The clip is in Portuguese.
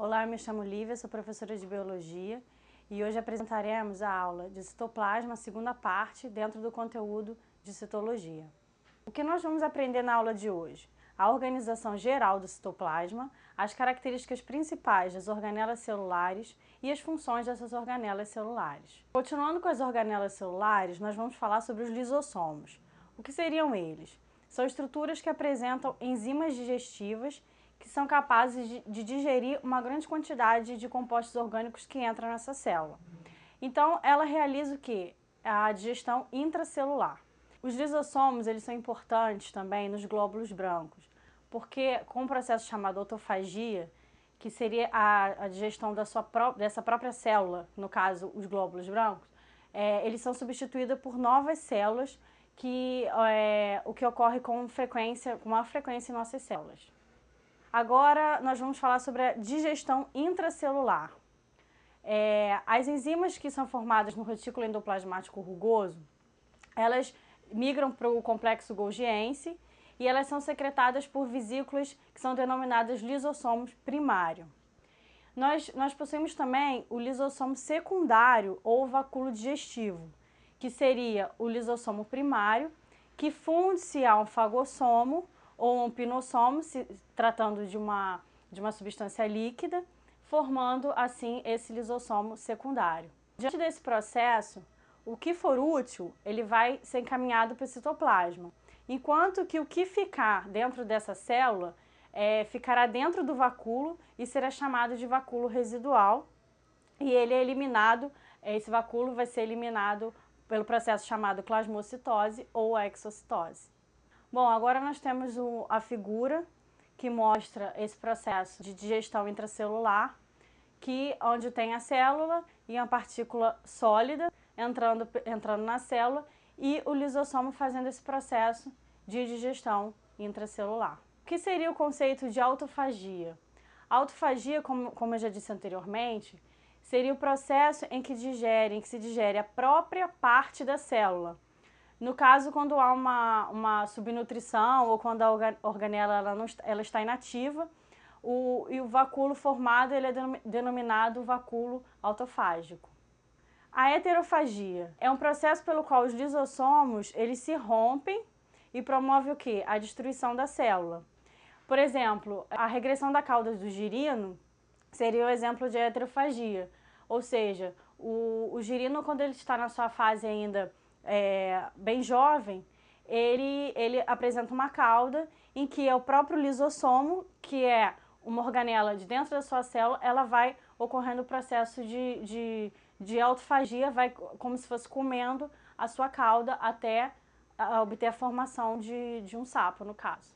Olá, eu me chamo Lívia, sou professora de Biologia e hoje apresentaremos a aula de citoplasma, segunda parte, dentro do conteúdo de citologia. O que nós vamos aprender na aula de hoje? A organização geral do citoplasma, as características principais das organelas celulares e as funções dessas organelas celulares. Continuando com as organelas celulares, nós vamos falar sobre os lisossomos. O que seriam eles? São estruturas que apresentam enzimas digestivas que são capazes de digerir uma grande quantidade de compostos orgânicos que entram nessa célula. Então, ela realiza o quê? A digestão intracelular. Os lisossomos, eles são importantes também nos glóbulos brancos, porque com um processo chamado autofagia, que seria a digestão dessa própria célula, no caso, os glóbulos brancos, eles são substituídos por novas células, o que ocorre com maior frequência em nossas células. Agora, nós vamos falar sobre a digestão intracelular. As enzimas que são formadas no retículo endoplasmático rugoso, elas migram para o complexo golgiense e elas são secretadas por vesículas que são denominadas lisossomos primário. Nós possuímos também o lisossomo secundário ou vacúolo digestivo, que seria o lisossomo primário, que funde-se a um fagossomo ou um pinossomo, se tratando de uma substância líquida, formando assim esse lisossomo secundário. Diante desse processo, o que for útil, ele vai ser encaminhado para o citoplasma, enquanto que o que ficar dentro dessa célula ficará dentro do vacúolo e será chamado de vacúolo residual, e ele é eliminado, esse vacúolo vai ser eliminado pelo processo chamado plasmocitose ou exocitose. Bom, agora nós temos a figura que mostra esse processo de digestão intracelular, onde tem a célula e uma partícula sólida entrando na célula e o lisossomo fazendo esse processo de digestão intracelular. O que seria o conceito de autofagia? A autofagia, como eu já disse anteriormente, seria o processo em que se digere a própria parte da célula. No caso, quando há uma subnutrição ou quando a organela ela está inativa, o vacúolo formado ele é denominado vacúolo autofágico. A heterofagia é um processo pelo qual os lisossomos eles se rompem e promove o quê? A destruição da célula. Por exemplo, a regressão da cauda do girino seria o exemplo de heterofagia, ou seja, o girino, quando ele está na sua fase ainda bem jovem, ele apresenta uma cauda em que é o próprio lisossomo, que é uma organela de dentro da sua célula, ela vai ocorrendo o processo de autofagia, vai como se fosse comendo a sua cauda até obter a formação de um sapo, no caso.